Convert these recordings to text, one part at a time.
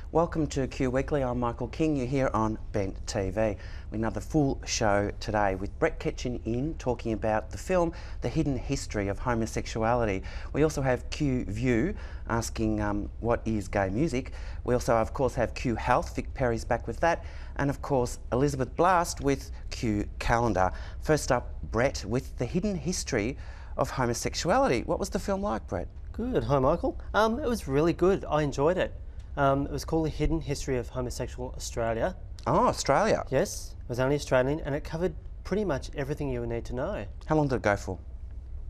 Welcome to Q Weekly. I'm Michael King. You're here on Bent TV. We have another full show today with Brett Ketchin in talking about the film The Hidden History of Homosexuality. We also have Q View asking what is gay music. We also of course have Q Health. Vic Perry's back with that. And of course Elizabeth Blast with Q Calendar. First up, Brett with The Hidden History of Homosexuality. What was the film like, Brett? Good. Hi, Michael. It was really good. I enjoyed it. It was called The Hidden History of Homosexual Australia. Oh, Australia. Yes, it was only Australian, and it covered pretty much everything you would need to know. How long did it go for?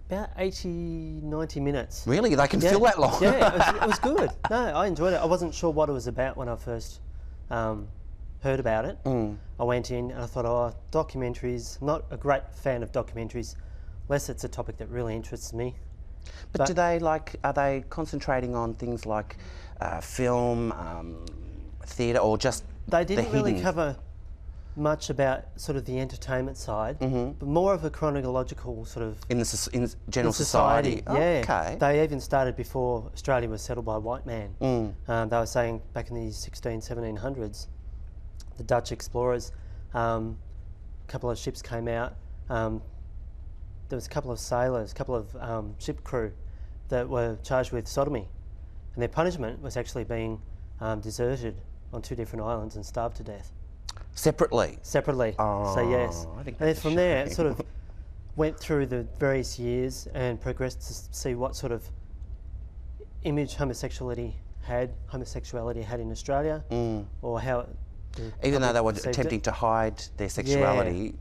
About 80, 90 minutes. Really? They can fill that long? Yeah, it was good. No, I enjoyed it. I wasn't sure what it was about when I first heard about it. I went in and I thought, oh, documentaries, not a great fan of documentaries, unless it's a topic that really interests me. But do they are they concentrating on things like film, theatre, or just They didn't really cover much about sort of the entertainment side, but more of a chronological sort of... in general society? Yeah. Okay. They even started before Australia was settled by a white man. They were saying back in the 1700s, the Dutch explorers, a couple of ships came out, there was a couple of sailors, a couple of ship crew that were charged with sodomy, and their punishment was actually being deserted on 2 different islands and starved to death. Separately? Separately. Oh, so yes. I think and then that's from there it sort of went through the various years and progressed to see what sort of image homosexuality had in Australia, or how even though they were attempting to hide their sexuality,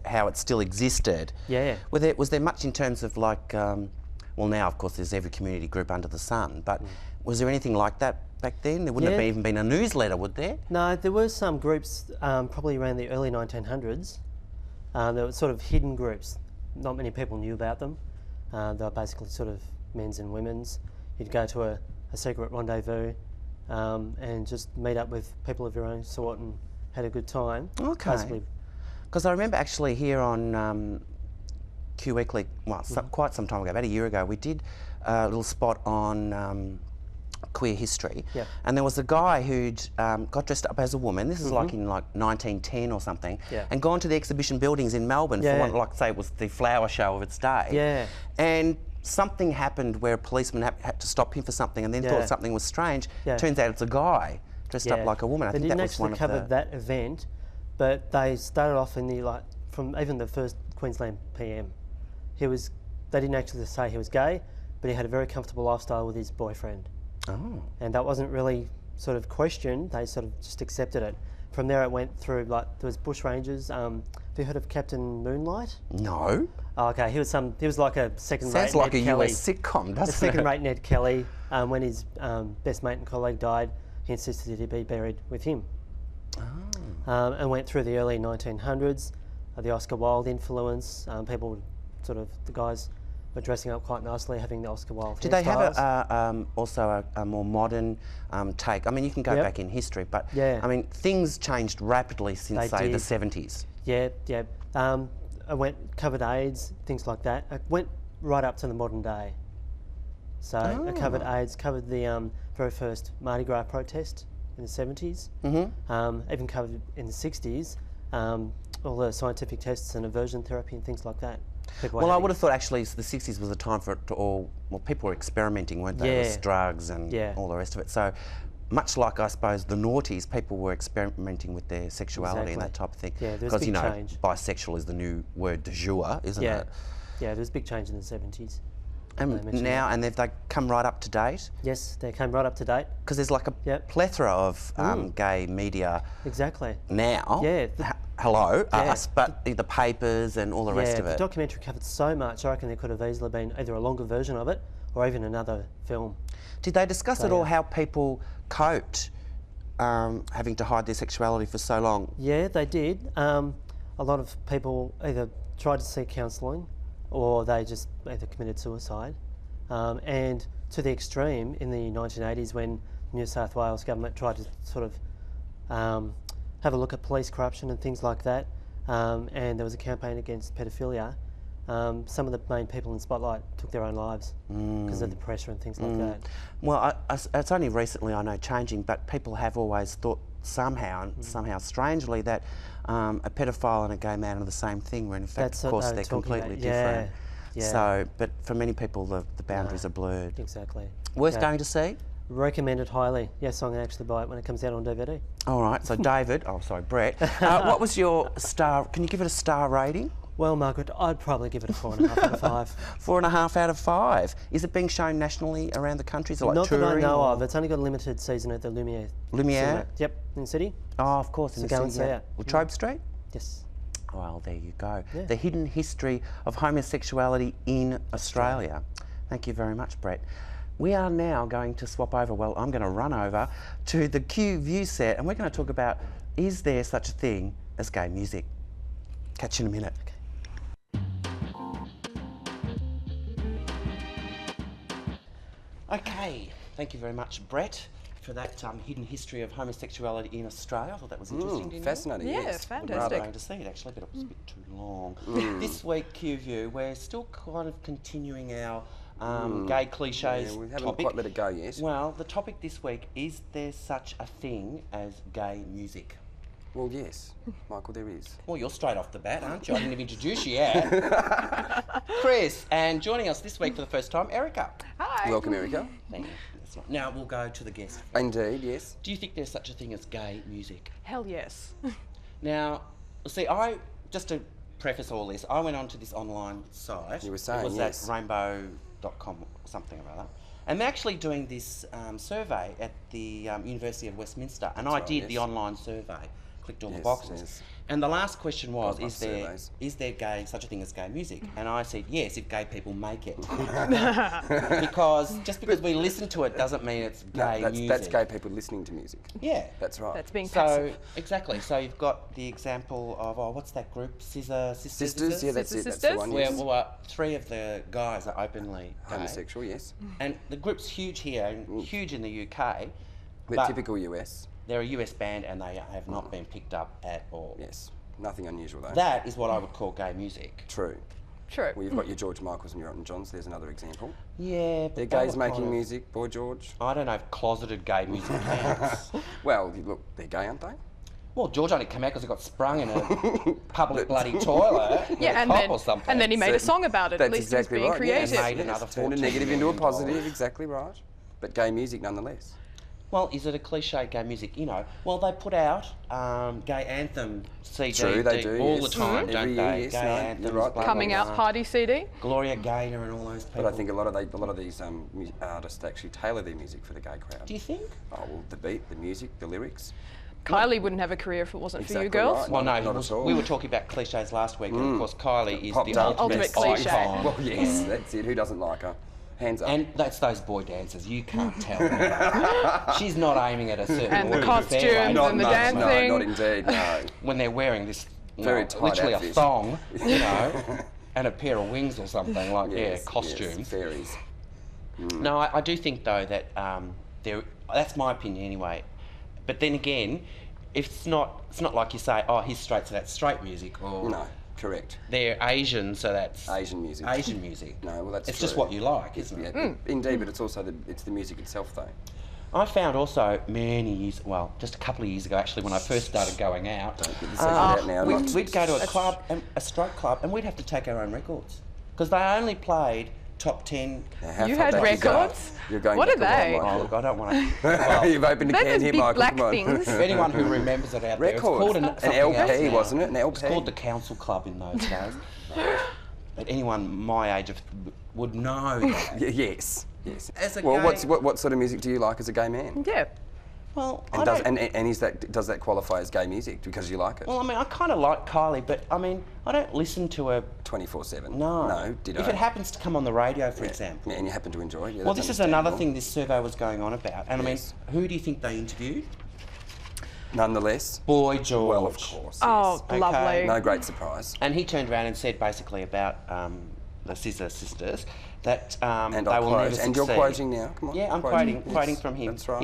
how it still existed. Yeah. Was there much in terms of like, well now of course there's every community group under the sun, but was there anything like that back then? There wouldn't have even been a newsletter, would there? No, there were some groups probably around the early 1900s. There were sort of hidden groups. Not many people knew about them. They were basically sort of men's and women's. You'd go to a secret rendezvous and just meet up with people of your own sort and had a good time. Okay. Because I remember actually here on Q Weekly, well, quite some time ago, about a year ago, we did a little spot on queer history, and there was a guy who'd got dressed up as a woman. This is like in 1910 or something, and gone to the exhibition buildings in Melbourne for one, like say it was the flower show of its day. And something happened where a policeman had to stop him for something, and then thought something was strange. Turns out it's a guy dressed up like a woman. I think that was one of the... They didn't actually cover that event, but they started off in the from even the first Queensland PM. They didn't actually say he was gay, but he had a very comfortable lifestyle with his boyfriend. Oh. And that wasn't really sort of questioned. They sort of just accepted it. From there, it went through there was bush rangers. Have you heard of Captain Moonlight? No. Oh, okay, he was like a second-rate Ned Kelly. Sounds like a US sitcom, doesn't it? Second-rate Ned Kelly. When his best mate and colleague died, he insisted he be buried with him. Oh. And went through the early 1900s. The Oscar Wilde influence. People, the guys were dressing up quite nicely, having the Oscar Wilde Did they have also a more modern take? I mean, you can go back in history, but I mean, things changed rapidly since, say, the 70s. Yeah. I covered AIDS, things like that. I went right up to the modern day. So I covered AIDS, covered the very first Mardi Gras protest in the 70s. Even covered in the 60s all the scientific tests and aversion therapy and things like that. Well, I would have thought actually the 60s was a time for it to all, well, people were experimenting, weren't they, with drugs and all the rest of it. So much like, I suppose, the noughties, people were experimenting with their sexuality and that type of thing. Yeah, there was a big change. Bisexual is the new word du jour, isn't it? Yeah, there was a big change in the 70s. And now, and they come right up to date? Yes, they came right up to date. Because there's like a plethora of gay media exactly now. Yeah. Hello, us, but the papers and all the rest of it. The documentary covered so much, I reckon there could have easily been either a longer version of it or even another film. Did they discuss at all how people coped having to hide their sexuality for so long? Yeah, they did. A lot of people either tried to seek counselling or they just either committed suicide. And to the extreme, in the 1980s when the New South Wales government tried to sort of have a look at police corruption and things like that, and there was a campaign against pedophilia, some of the main people in the spotlight took their own lives because of the pressure and things like that. Well, it's only recently, I know, changing, but people have always thought somehow strangely, that a pedophile and a gay man are the same thing, when in fact, of course, they're completely different. Yeah. So, but for many people, the boundaries are blurred. Exactly. Worth going to see? Recommended highly. Yes, I'm going to actually buy it when it comes out on DVD. All right, so David, Brett, what was your star, can you give it a star rating? Well, Margaret, I'd probably give it a 4.5 out of 5. 4.5 out of 5. Is it being shown nationally around the country? Is it like Not touring? That I know of. It's only got a limited season at the Lumiere. Lumiere? Yep, in the city. Oh, of course, in the city. Go and see it. Latrobe Street? Yes. Well, there you go. Yeah. The hidden history of homosexuality in Australia. Thank you very much, Brett. We are now going to swap over, well, I'm going to run over to the Q View set, and we're going to talk about, is there such a thing as gay music? Catch you in a minute. Okay, thank you very much, Brett, for that hidden history of homosexuality in Australia. I thought that was interesting, didn't fascinating, you? yes. Fantastic. I'd rather going to see it, actually, but it was a bit too long. This week, Q View, we're still kind of continuing our gay cliches we haven't topic. quite let it go yet. Well, the topic this week, is there such a thing as gay music? Well, yes, Michael, there is. Well, you're straight off the bat, aren't you? I didn't even introduce you yet. Chris, and joining us this week for the first time, Erica. Hi. Welcome, Erica. Thank you. That's right. Now we'll go to the guest. Indeed, yes. Do you think there's such a thing as gay music? Hell yes. Now, see, just to preface all this, I went onto this online site. You were saying, it was yes. at rainbow.com or something or other. And they're actually doing this survey at the University of Westminster. And I did the online survey, clicked all the boxes. Yes. And the last question was, is there such a thing as gay music? And I said, yes, if gay people make it. Because just because we listen to it doesn't mean it's gay music. That's gay people listening to music. Yeah. That's right. That's being passive. Exactly. So you've got the example of, what's that group? Sisters? Yeah, that's it. That's the one, yes. Where three of the guys are openly gay. Homosexual, yes. And the group's huge here and huge in the UK. They're typical US. They're a US band and they have not been picked up at all. Yes. Nothing unusual though. That is what I would call gay music. True. True. Well, you've got your George Michaels and your Elton Johns. There's another example. Yeah, but they're gays making music, Boy George. I don't know if closeted gay music counts. Well, look, they're gay, aren't they? Well, George only came out because he got sprung in a public bloody toilet. Yeah, and then he made a song about it. That's at least exactly he was being right. creative. Yes. Made another turned a negative into a positive. Exactly right. But gay music nonetheless. Well, is it a cliche, gay music? You know, well, they put out gay anthem CD True, they do, all the time, don't every they? year, Gay anthems, right. Coming out party CD. Gloria Gaynor and all those people. But I think a lot of these artists actually tailor their music for the gay crowd. Do you think? Oh, well, the beat, the music, the lyrics. Kylie wouldn't have a career if it wasn't for you girls. Right. Well, not at all. We were talking about cliches last week, and of course Kylie is the ultimate cliche. icon. Well, yes, that's it. Who doesn't like her? Hands up. And that's those boy dancers. You can't tell me. She's not aiming at a certain And the audience costumes anyway. and the dancing. No, not indeed, no. When they're wearing this, Very tight literally outfit. a thong, you know, and a pair of wings or something, like, costumes. Yes, fairies. No, I do think, though, that that's my opinion anyway. But then again, it's not like you say, oh, he's straight, so that's straight music, or... No. Correct. They're Asian, so that's... Asian music. Asian music. No, well, that's It's true. just what you like, isn't it? Indeed, but it's also the music itself, though. I found also many years, well, just a couple of years ago actually, when I first started going out, Don't get the secret out now. we'd go to a club, a stroke club, and we'd have to take our own records. Because they only played top 10. Now, You had records? You're going What back are a they? while, Oh, look, I don't want to... Michael. You've opened a They're can those here, big Michael. black Come on. things. For anyone who remembers it out there, it's Record. called An something LP, else now. wasn't it? An LP. It's called the Council Club in those days. But anyone my age would know that. Yes. As a Well, gay, what sort of music do you like as a gay man? Yeah. well, And I don't, does that qualify as gay music because you like it? well, I mean, I kind of like Kylie, but I mean, I don't listen to her. 24/7. No. No. If it happens to come on the radio, for example. Yeah, and you happen to enjoy it. Yeah, Well, that's this is another understandable. thing this survey was going on about. And Yes. I mean, who do you think they interviewed? Nonetheless. Boy George. Well, of course. Oh, Okay. lovely. No great surprise. And he turned around and said basically about the Scissor Sisters that And they I'll will never quote. succeed. And you're quoting now. Come on. Yeah, I'm quote. quoting Yes, from him. That's right.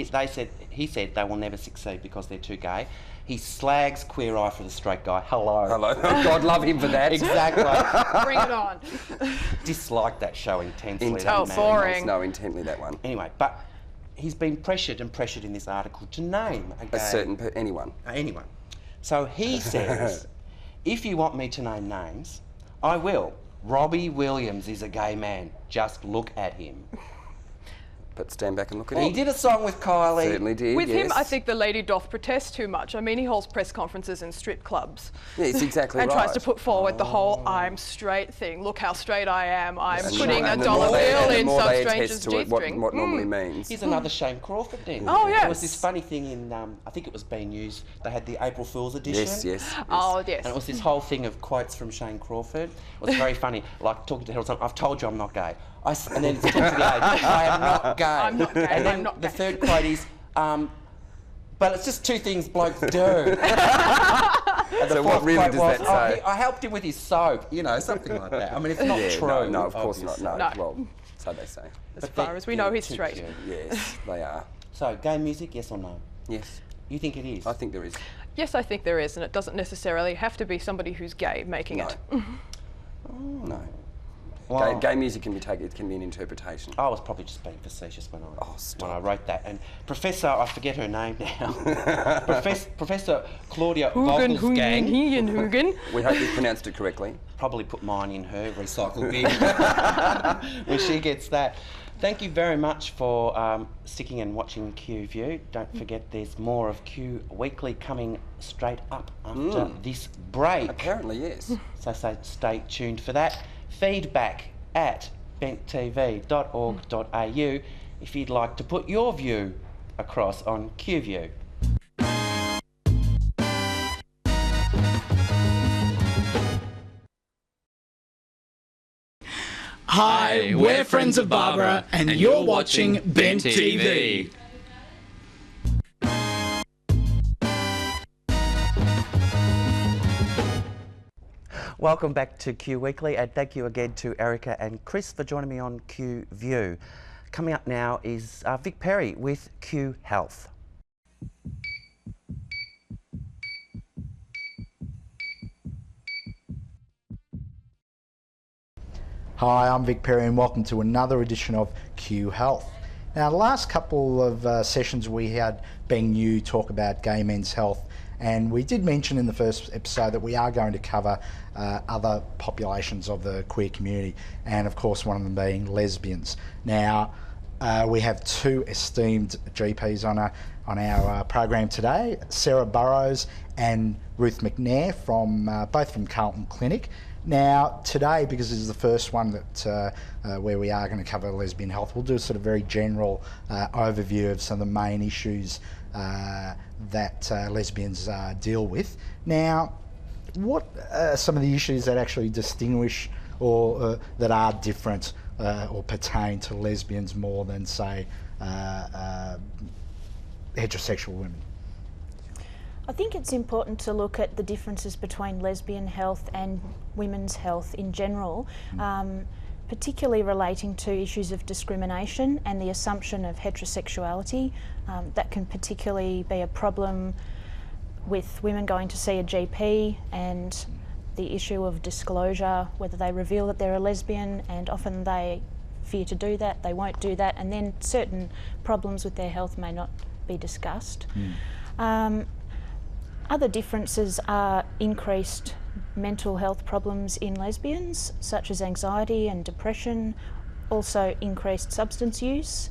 He said they will never succeed because they're too gay. He slags Queer Eye for the straight guy. Hello. Hello. God love him for that. Exactly. Bring it on. Dislike that show intensely. Intensely. that Oh, man. boring. No, intently that one. Anyway, but he's been pressured in this article to name a gay... A certain anyone. anyone. So he says, if you want me to name names, I will. Robbie Williams is a gay man. Just look at him. But stand back and look at He him. did a song with Kylie. Certainly did. With him, yes. I think the lady doth protest too much. I mean, he holds press conferences in strip clubs. Yes, exactly And right. tries to put forward the whole "I'm straight" thing. Look how straight I am. I'm And putting the a more dollar they- bill and the in more some they stranger's attest to it, G-string. what normally means. Here's another Shane Crawford thing. Oh, There was yes. this funny thing in, I think it was being used, they had the April Fool's edition. Yes. Oh, yes. And it was this whole thing of quotes from Shane Crawford. It was very funny, like talking to Harold, I've told you I'm not gay. And then it's talking to the age, I am not gay. I'm not gay, And then I'm not the gay. third quote is, but it's just two things blokes do. And the So what fourth really quote does was, that say? I helped him with his soap, something like that. I mean, it's not Yeah, true. no, of course not. No. No. Well, so they say. As But far they're- as we know, they're he's too straight. cute. Yes, they are. So, gay music, yes or no? Yes, You think it is? I think there is. Yes, I think there is, and it doesn't necessarily have to be somebody who's gay making No. it. No. Well, Gay music can be taken. It can be an interpretation. I was probably just being facetious when stop. I wrote that. And Professor, I forget her name now, Professor Claudia Hugen, Vogelsgang, Hugen. We hope you pronounced it correctly. probably put mine in her recycle bin when she gets that. Thank you very much for sticking and watching Q View. Don't forget there's more of Q Weekly coming straight up after this break. Apparently, yes. So stay tuned for that. Feedback at benttv.org.au if you'd like to put your view across on QView. Hi, we're friends of Barbara, and you're watching Ben TV. Welcome back to Q Weekly, and thank you again to Erica and Chris for joining me on Q View. Coming up now is Vic Perry with Q Health. Hi, I'm Vic Perry and welcome to another edition of Q Health. Now, the last couple of sessions we had Beng Yu talk about gay men's health, and we did mention in the first episode that we are going to cover other populations of the queer community, and of course one of them being lesbians. Now, we have two esteemed GPs on our program today, Sarah Burrows and Ruth McNair, both from Carlton Clinic. Now, today, because this is the first one that where we are going to cover lesbian health, we'll do a sort of very general overview of some of the main issues that lesbians deal with. Now, what are some of the issues that actually distinguish or that are different or pertain to lesbians more than, say, heterosexual women? I think it's important to look at the differences between lesbian health and women's health in general, particularly relating to issues of discrimination and the assumption of heterosexuality. That can particularly be a problem with women going to see a GP, and the issue of disclosure, whether they reveal that they're a lesbian, and often they fear to do that, they won't do that, and then certain problems with their health may not be discussed. Other differences are increased mental health problems in lesbians, such as anxiety and depression, also increased substance use,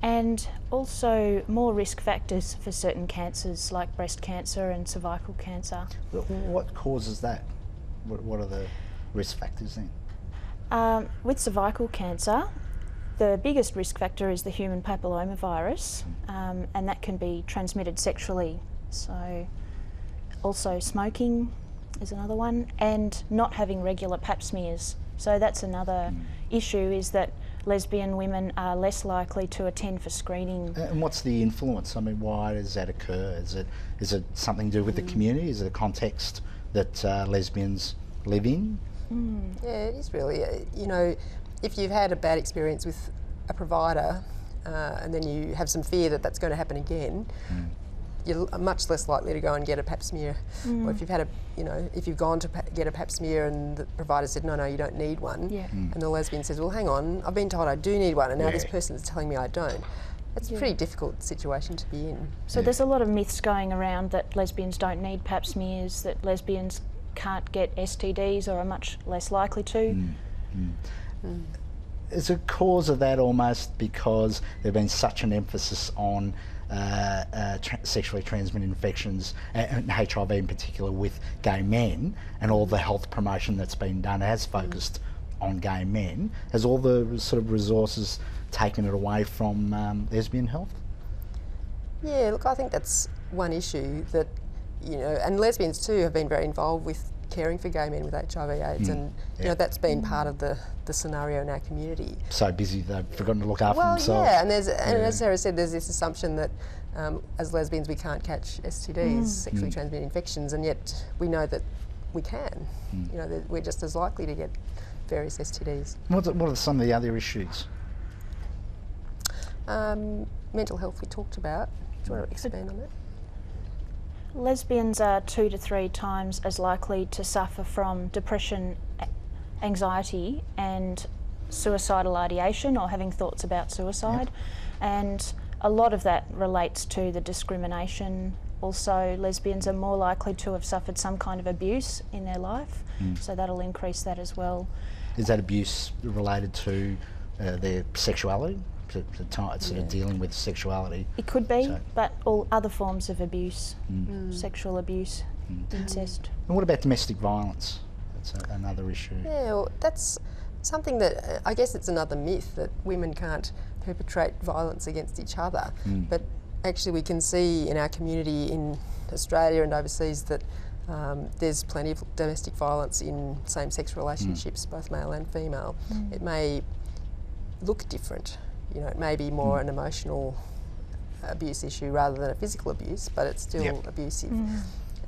and also more risk factors for certain cancers like breast cancer and cervical cancer. What causes that? What are the risk factors then? With cervical cancer, the biggest risk factor is the human papillomavirus, and that can be transmitted sexually. So also smoking is another one, and not having regular pap smears. So that's another issue, is that lesbian women are less likely to attend for screening. And what's the influence? I mean, why does that occur? Is it something to do with the community? Is it a context that lesbians live in? Yeah, it is really. You know, if you've had a bad experience with a provider and then you have some fear that that's going to happen again, you're much less likely to go and get a pap smear. Or if you've had if you've gone to get a pap smear and the provider said, no, you don't need one, and the lesbian says, well, hang on, I've been told I do need one, and now this person is telling me I don't. It's a pretty difficult situation to be in. So there's a lot of myths going around that lesbians don't need pap smears, that lesbians can't get STDs or are much less likely to. Is a cause of that almost because there's been such an emphasis on sexually transmitted infections and HIV in particular with gay men, and all the health promotion that's been done has focused on gay men? Has all the sort of resources taken it away from lesbian health? Yeah, look, I think that's one issue that, and lesbians too have been very involved with caring for gay men with HIV/AIDS, and that's been part of the scenario in our community. So busy they've forgotten to look after themselves. Yeah, and as Sarah said, there's this assumption that as lesbians we can't catch STDs, sexually transmitted infections, and yet we know that we can. That we're just as likely to get various STDs. What are some of the other issues? Mental health we talked about. Do you want to expand on that? Lesbians are 2 to 3 times as likely to suffer from depression, anxiety and suicidal ideation, or having thoughts about suicide. And a lot of that relates to the discrimination. Also, lesbians are more likely to have suffered some kind of abuse in their life, so that'll increase that as well. Is that abuse related to their sexuality? Sort of dealing with sexuality? It could be, but all other forms of abuse, sexual abuse, incest. And what about domestic violence? That's another issue. Yeah, well, that's something that I guess it's another myth, that women can't perpetrate violence against each other. But actually we can see in our community in Australia and overseas that there's plenty of domestic violence in same-sex relationships, both male and female. It may look different. It may be more an emotional abuse issue rather than a physical abuse, but it's still abusive.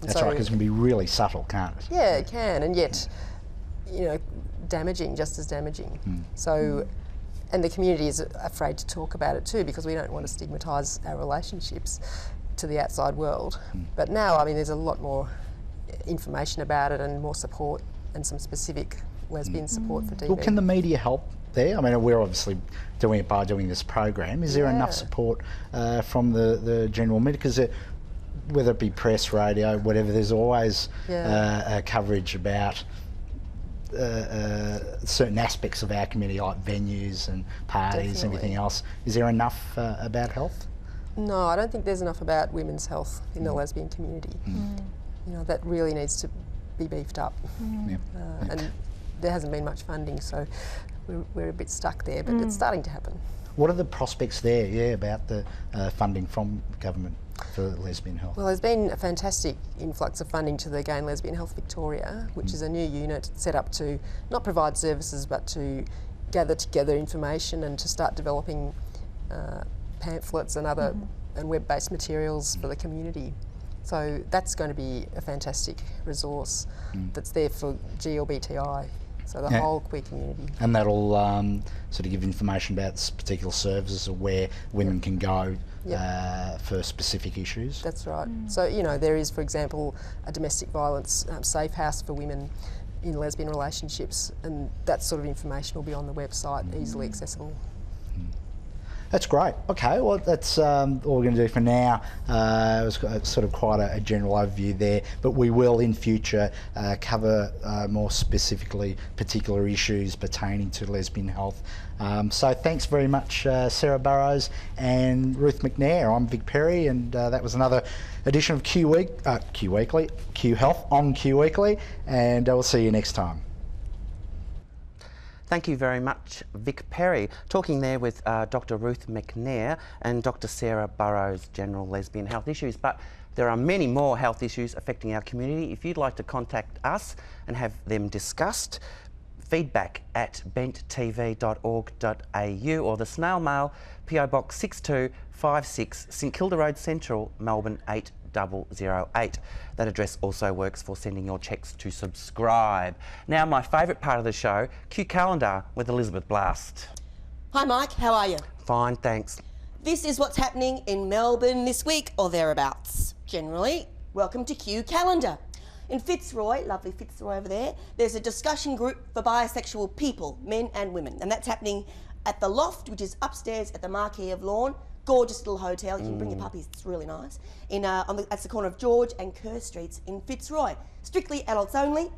That's right, because it can be really subtle, can't it? Yeah, it can, and yet, damaging, just as damaging. So, and the community is afraid to talk about it too, because we don't want to stigmatise our relationships to the outside world. But now, there's a lot more information about it and more support, and some specific lesbian support for DV. Well, can the media help there? We're obviously doing it by doing this program. Is there enough support from the general media? Because whether it be press, radio, whatever, there's always coverage about certain aspects of our community, like venues and parties, everything else. Is there enough about health? No, I don't think there's enough about women's health in the lesbian community. That really needs to be beefed up. And there hasn't been much funding, so we're a bit stuck there, but it's starting to happen. What are the prospects there, about the funding from government for lesbian health? Well, there's been a fantastic influx of funding to the Gay and Lesbian Health Victoria, which is a new unit set up to not provide services, but to gather together information and to start developing pamphlets and other and web-based materials for the community. So that's going to be a fantastic resource that's there for GLBTI, so the whole queer community. And that'll sort of give information about particular services or where women can go for specific issues. That's right. So, there is, for example, a domestic violence safe house for women in lesbian relationships, and that sort of information will be on the website, easily accessible. That's great. Okay, well, that's all we're going to do for now. It was sort of quite a general overview there, but we will in future cover more specifically particular issues pertaining to lesbian health. So thanks very much, Sarah Burrows and Ruth McNair. I'm Vic Perry, and that was another edition of Q Health on Q Weekly, and we'll see you next time. Thank you very much, Vic Perry. Talking there with Dr. Ruth McNair and Dr. Sarah Burrows, General Lesbian Health Issues. But there are many more health issues affecting our community. If you'd like to contact us and have them discussed, feedback at benttv.org.au or the snail mail, PO Box 6256, St Kilda Road Central, Melbourne 8008. That address also works for sending your cheques to Subscribe. Now, my favourite part of the show, Q Calendar with Elizabeth Blast. Hi Mike, how are you? Fine, thanks. This is what's happening in Melbourne this week or thereabouts. Generally, welcome to Q Calendar. In Fitzroy, lovely Fitzroy over there, there's a discussion group for bisexual people, men and women, and that's happening at the Loft, which is upstairs at the Marquee of Lawn. Gorgeous little hotel. You can bring your puppies. It's really nice. That's the corner of George and Kerr Streets in Fitzroy. Strictly adults only.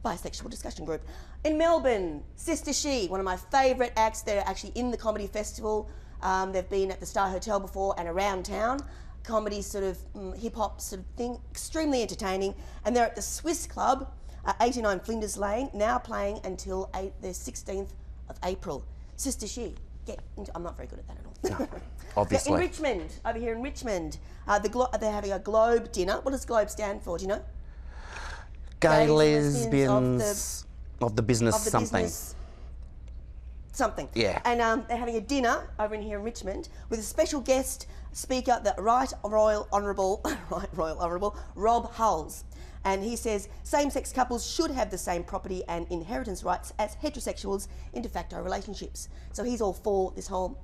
Bisexual discussion group. In Melbourne, Sister She, one of my favourite acts. They're actually in the comedy festival. They've been at the Star Hotel before and around town. Comedy sort of hip hop sort of thing. Extremely entertaining. And they're at the Swiss Club, 89 Flinders Lane, now playing until the 16th of April. Sister She. I'm not very good at that at all. No, obviously. In Richmond, over here in Richmond, they're having a Globe dinner. What does Globe stand for? Do you know? Gay lesbians of the business something. Business something. Yeah. And they're having a dinner over in here in Richmond with a special guest speaker, the Right Royal Honourable Rob Hulls. And he says same-sex couples should have the same property and inheritance rights as heterosexuals in de facto relationships. So he's all for this whole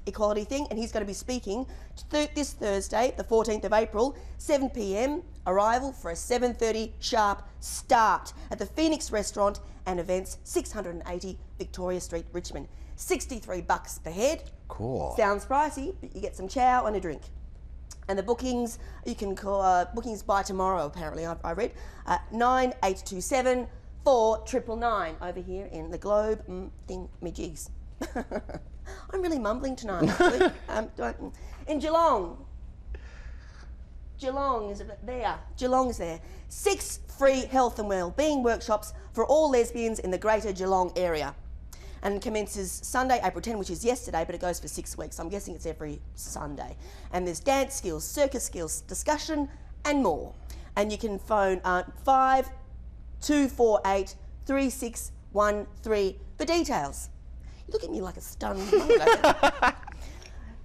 equality thing, and he's going to be speaking this Thursday, the 14th of April, 7 p.m, arrival for a 7:30 sharp start at the Phoenix Restaurant and Events, 680 Victoria Street, Richmond. $63 per head. Cool. Sounds pricey, but you get some chow and a drink. And the bookings, you can call bookings by tomorrow, apparently, I read, 9827 4999 over here in the Globe thing-me-jigs. I'm really mumbling tonight, actually. In Geelong is there. Geelong is there. 6 free health and wellbeing workshops for all lesbians in the greater Geelong area. And commences Sunday, April 10, which is yesterday, but it goes for 6 weeks. I'm guessing it's every Sunday. And there's dance skills, circus skills, discussion, and more. And you can phone 5248 3613 for details. You look at me like a stunned monk.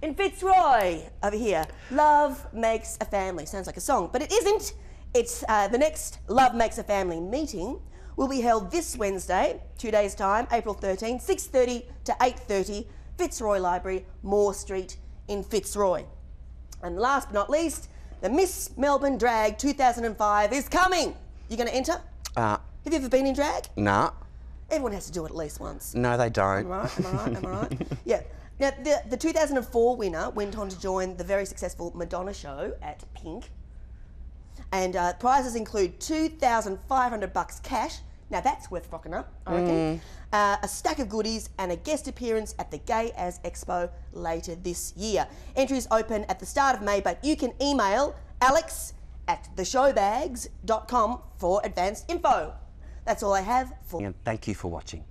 In Fitzroy, over here, Love Makes a Family. Sounds like a song, but it isn't. It's the next Love Makes a Family meeting will be held this Wednesday, 2 days' time, April 13, 6:30 to 8:30, Fitzroy Library, Moore Street in Fitzroy. And last but not least, the Miss Melbourne Drag 2005 is coming. You going to enter? Have you ever been in drag? Nah. Everyone has to do it at least once. No, they don't. Am I right? Am I right? Yeah. Now, the 2004 winner went on to join the very successful Madonna show at Pink. And prizes include $2,500 cash. Now that's worth rocking up, I reckon. A stack of goodies and a guest appearance at the Gay As Expo later this year. Entries open at the start of May, but you can email alex@theshowbags.com for advanced info. That's all I have for. And thank you for watching.